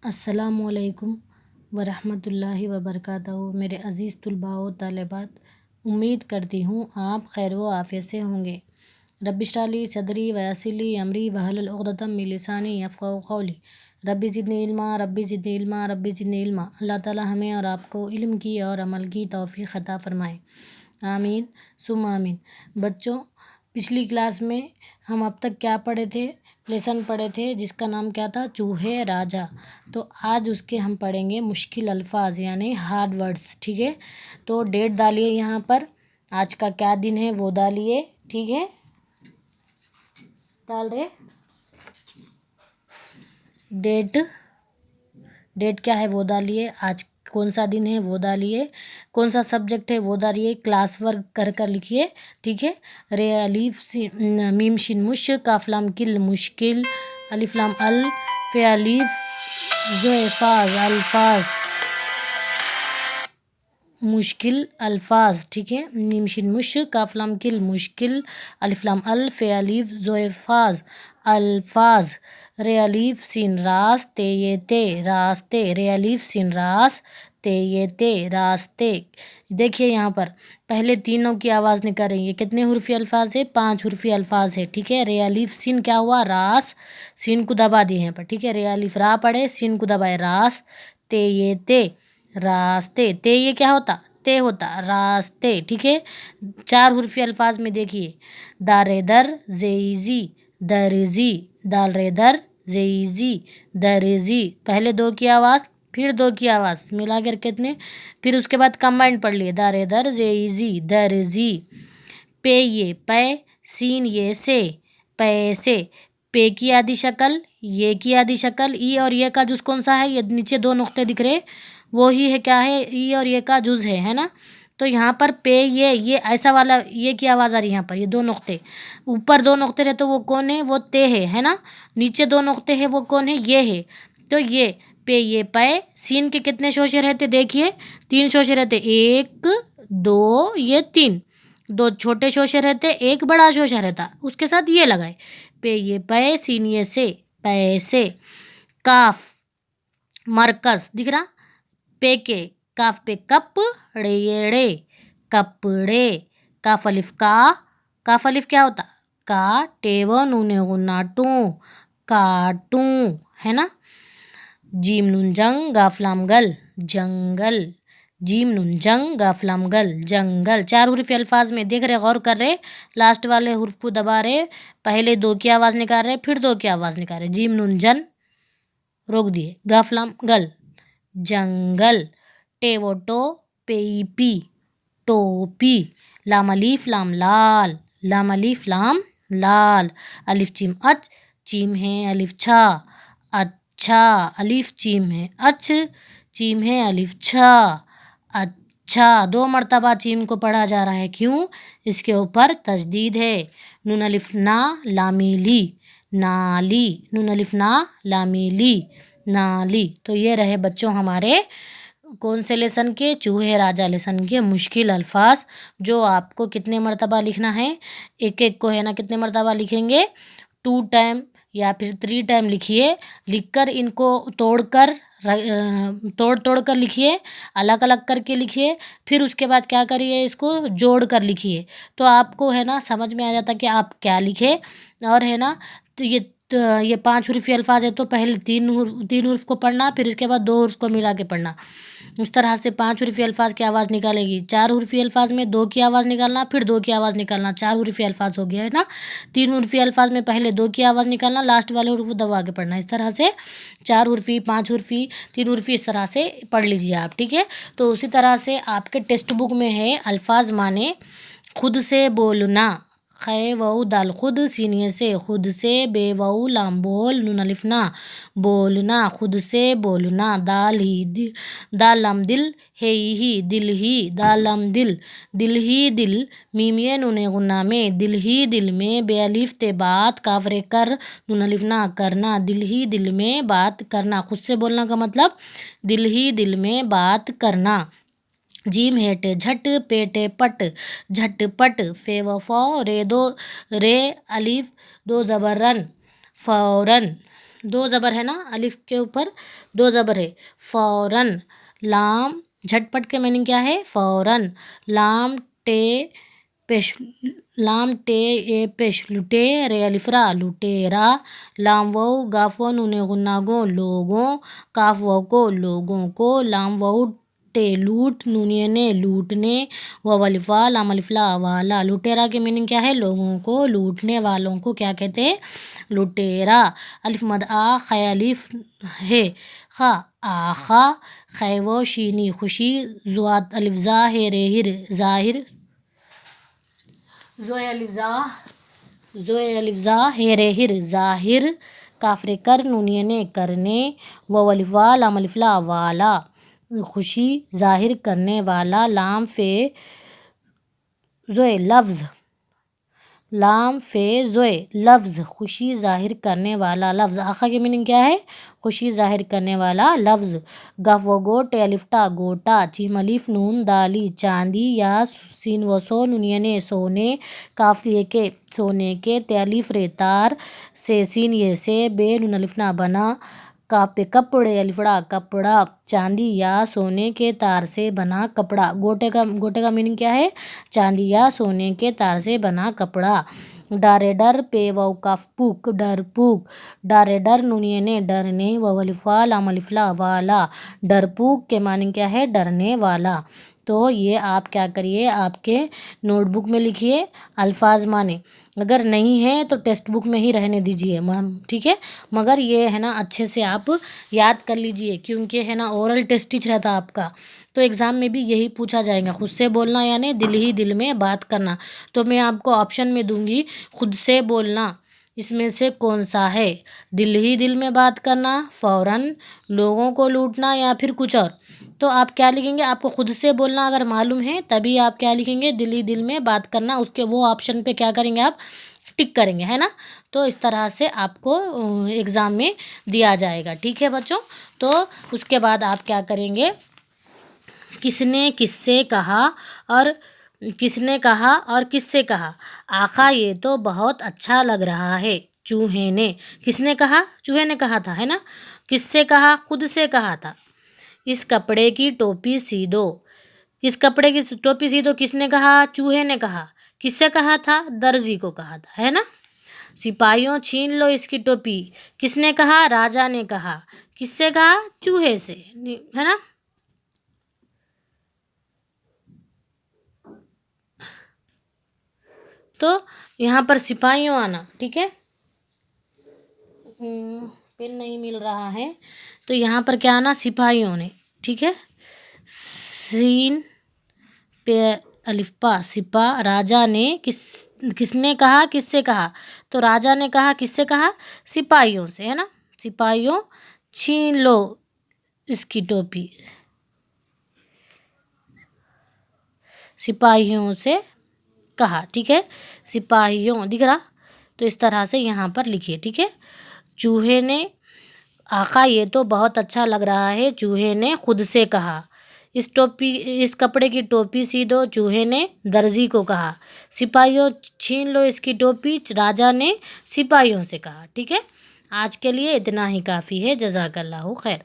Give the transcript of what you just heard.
अस्सलामुअलैकुम वरहमतुल्लाहि वबरकातुहू। मेरे अज़ीज़ तलबा व तालिबात, उम्मीद करती हूँ आप खैर व आफ़ियत से होंगे। रब्बि इश्रह ली सदरी वयस्सिर ली अमरी वहलुल उक़दतम मिन लिसानी यफ़क़हू क़ौली। रब्बी ज़िदनी इल्मा रब्बी ज़िदनी इल्मा रब्बी ज़िदनी इल्मा। अल्लाह ताला हमें और आपको इल्म की और अमल की तौफ़ीक़ अता फ़रमाए, आमीन सुम्मा आमीन। बच्चों, पिछली क्लास में हम अब तक क्या पढ़े थे? लेसन पढ़े थे जिसका नाम क्या था? चूहे राजा। तो आज उसके हम पढ़ेंगे मुश्किल अल्फाज यानी हार्ड वर्ड्स। ठीक है, तो डेट डालिए यहाँ पर, आज का क्या दिन है वो डालिए। ठीक है, डाल रहे डेट क्या है वो डालिए, आज कौन सा दिन है वो डालिए, कौन सा सब्जेक्ट है वो डालिए, क्लास वर्क कर कर लिखिए। ठीक है, रे अलीफ मीम शिन मुश काफ लाम किल मुश्किल अलिफ लाम अल फे अलीफ जो अल्फाज अल्फाज मुश्किल अल्फाज। ठीक है, मीम शिन मुश काफ लाम किल मुश्किल अलिफ लाम अल फे अलीफ जो अल्फाज अल्फाज रे अलीफ सिन रास ते ये ते रास्ते रे अलीफ सिन रास ते ये ते रास्ते। देखिए यहाँ पर पहले तीनों की आवाज़ निकालेंगे। कितने हुर्फी अल्फाज है? 5 हुर्फी अल्फाज है। ठीक है, रे अलीफ सिन क्या हुआ? रास, सिन को दबा दिए यहाँ पर। ठीक है, रे अलीफ रा पढ़े, सिन को दबाए रास ते ये ते रास्ते। ते ये क्या होता? ते होता रास्ते। ठीक है, 4 हुर्फी अल्फाज में देखिए, दारे दर जेईजी दर्जी दाल रे दर जेईजी दर्जी। पहले 2 की आवाज़ फिर 2 की आवाज़ मिला कर कितने, फिर उसके बाद कंबाइंड पढ़ लिए, दारे दर जेईजी दर्जी। पे ये पै सीन ये से पैसे। पे की आधी शक्ल, ये की आधी शक्ल, ई और ये का जुज कौन सा है? ये नीचे 2 नुक्ते दिख रहे वो ही है, क्या है? ई और ये का जुज है ना। तो यहाँ पर पे ये ऐसा वाला ये की आवाज़ आ रही है यहाँ पर, ये 2 नुक्ते, ऊपर 2 नुक्ते रहे तो वो कौन है? वो ते है ना। नीचे 2 नुक्ते हैं वो कौन है? ये है। तो ये पे ये पै सीन के कितने शोशे रहते? देखिए 3 शोशे रहते, 1 2 ये 3, 2 छोटे शोशे रहते, 1 बड़ा शोशा रहता, उसके साथ ये लगाए, पे ये पै सीन ये से पैसे। काफ मरकस दिख रहा, पे के काफ पे कप ड़े ये ड़े कपड़े। काफ अलिफ काफ अलिफ क्या होता? का टेव नूने गुन्ना टू काटू है ना। जीम नून जंग गाफलाम गल जंगल, जीम नून जंग गाफलाम गल जंगल। 4 हुर्फ अल्फाज में देख रहे, गौर कर रहे, लास्ट वाले हुर्फ को दबा रहे, पहले 2 की आवाज़ निकाल रहे फिर 2 की आवाज़ निकाल रहे। जीम नून जन रोक दिए, गाफलाम गल जंगल। टेवोटो पेपी टोपी। लाम अलीफ लाम लाल लाम अलीफ लाम लाल। अलिफ चीम अच चीम है अलिफ छा अच्छा। अलिफ चीम है अच चीम है अलिफ छा अच्छा। 2 मरतबा चीम को पढ़ा जा रहा है, क्यों? इसके ऊपर तजदीद है। नून अलिफ ना लामीली नाली, नून अलिफ ना लामीली नाली। तो ये रहे बच्चों हमारे कौन से लेसन के? चूहे राजा लेसन के मुश्किल अल्फाज, जो आपको कितने मरतबा लिखना है? एक एक को है ना कितने मरतबा लिखेंगे? 2 टाइम या फिर 3 टाइम लिखिए। लिखकर इनको तोड़ तोड़ कर लिखिए, अलग अलग करके लिखिए, फिर उसके बाद क्या करिए? इसको जोड़ कर लिखिए, तो आपको है ना समझ में आ जाता कि आप क्या लिखे। और है ना, तो ये 5 हुर्फी अल्फाज है, तो पहले 3 हुर्फ को पढ़ना, फिर इसके बाद 2 हुर्फ को मिला के पढ़ना। इस तरह से 5 हुर्फी अल्फाज की आवाज़ निकालेगी। 4 हुर्फी अल्फाज में 2 की आवाज़ निकालना, फिर 2 की आवाज़ निकालना, 4 हुर्फी अल्फाज हो गया है ना। 3 हुर्फी अल्फाज में पहले 2 की आवाज़ निकालना, लास्ट वाले हुर्फ दबा के पढ़ना। इस तरह से 4 हुर्फी 5 हुर्फी 3 हुर्फी इस तरह से पढ़ लीजिए आप। ठीक है, तो उसी तरह से आपके टेक्स्ट बुक में है अल्फाज माने खुद से बोलना, खे वऊ दाल खुद सीनिए से खुद से, बे वऊ लाम बोल नून अलिफ ना बोलना, खुद से बोलना। दाल लाम दिल हे ही दिल ही दाल लाम दिल ही दिल मीम ये नूने गुन्ना में दिल ही दिल में। बे अलिफ ते बात काफरे कर नून अलिफ ना करना, दिल ही दिल में बात करना। खुद से बोलना का मतलब दिल ही दिल में बात करना। जीम हेटे झट पेटे पट झटपट। फे वफो रे 2 रे अलिफ 2 ज़बर रन फौरन دو زبر ہے نا، الف کے اوپر دو زبر ہے، فوراً، لام جھٹپٹ کے میننگ کیا ہے؟ فوراً، لام ٹے پیش، لام ٹے اے پیش لٹے، رے الف را لٹیرا، لام واؤ گاف و نون غنہ گو لوگوں، کاف واؤ کو لوگوں کو، لام واؤ ٹے لوٹ، نونیہ نے لوٹنے، واو الف وا لام الف لا والا، لٹیرا کے میننگ کیا ہے؟ لوگوں کو، لوٹنے والوں کو کیا کہتے ہیں؟ لٹیرا۔ الف مد آ خے الف ہے، خا آخا، خے و شینی خوشی، زوات الف زا ہے رے ہر ظاہر، زوئے الف زا، زوئے الف زا ہے رے ہر ظاہر، کاف رے کر نونیہ نے کرنے، واو الف وا لام الف لا والا، خوشی ظاہر کرنے والا، لام فے زوئے لفظ، لام فے زوئے لفظ، خوشی ظاہر کرنے والا لفظ، آخا کی میننگ کیا ہے؟ خوشی ظاہر کرنے والا لفظ، گف و گو ٹے الف ٹا گوٹا، جیم الف نون دالی چاندی، یا سین و سو نونیہ نے سونے، کافیے کے سونے کے، تے الف رے تار، سے سین یہ سے، بے نون الف نا بنا، کاف پہ کپڑے الف ڑا کپڑا، چاندی یا سونے کے تار سے بنا کپڑا، گوٹے کا میننگ کیا ہے؟ چاندی یا سونے کے تار سے بنا کپڑا، ڈارے ڈر پے واو کاف پوک ڈر پوک، ڈارے ڈر نونیہ نے ڈرنے، واو الف وا لام الف لا والا، ڈر پوک کے معنی کیا ہے؟ ڈرنے والا۔ تو یہ آپ کیا کریے، آپ کے نوٹ بک میں لکھیے الفاظ معنی، اگر نہیں ہے تو ٹیکسٹ بک میں ہی رہنے دیجیے، ٹھیک ہے، مگر یہ ہے نا اچھے سے آپ یاد کر لیجیے، کیونکہ ہے نا اورل ٹیسٹ رہتا آپ کا، تو ایگزام میں بھی یہی پوچھا جائے گا، خود سے بولنا یعنی دل ہی دل میں بات کرنا، تو میں آپ کو آپشن میں دوں گی خود سے بولنا، اس میں سے کون سا ہے؟ دل ہی دل میں بات کرنا، فوراً، لوگوں کو لوٹنا، یا پھر کچھ اور؟ تو آپ کیا لکھیں گے؟ آپ کو خود سے بولنا اگر معلوم ہے تبھی آپ کیا لکھیں گے؟ دل ہی دل میں بات کرنا، اس کے وہ آپشن پہ کیا کریں گے؟ آپ ٹک کریں گے، ہے نا؟ تو اس طرح سے آپ کو ایگزام میں دیا جائے گا، ٹھیک ہے بچوں؟ تو اس کے بعد آپ کیا کریں گے؟ کس نے کس سے کہا، اور کس نے کہا اور کس سے کہا؟ آقا یہ تو بہت اچھا لگ رہا ہے، چوہے نے، کس نے کہا؟ چوہے نے کہا تھا، ہے نا؟ کس سے کہا؟ خود سے کہا تھا۔ اس کپڑے کی ٹوپی سی دو، اس کپڑے کی ٹوپی سی دو کس نے کہا؟ چوہے نے کہا، کس سے کہا تھا؟ درزی کو کہا تھا، ہے نا؟ سپاہیوں چھین لو اس کی ٹوپی، کس نے کہا؟ راجا نے کہا، کس سے کہا؟ چوہے سے، ہے نا؟ تو یہاں پر سپاہیوں آنا، ٹھیک ہے، پن نہیں مل رہا ہے، تو یہاں پر کیا آنا؟ سپاہیوں نے، ٹھیک ہے، سین پہ الف پا سپا، راجا نے، کس نے کہا؟ کس سے کہا؟ تو راجا نے کہا، کس سے کہا؟ سپاہیوں سے، ہے نا؟ سپاہیوں چھین لو اس کی ٹوپی، سپاہیوں سے کہا، ٹھیک ہے، سپاہیوں دکھ رہا، تو اس طرح سے یہاں پر لکھیے، ٹھیک ہے۔ چوہے نے، آقا یہ تو بہت اچھا لگ رہا ہے، چوہے نے خود سے کہا، اس کپڑے کی ٹوپی سی دو، چوہے نے درزی کو کہا، سپاہیوں چھین لو اس کی ٹوپی، راجا نے سپاہیوں سے کہا، ٹھیک ہے۔ آج کے لیے اتنا ہی کافی ہے، جزاک اللہ خیر۔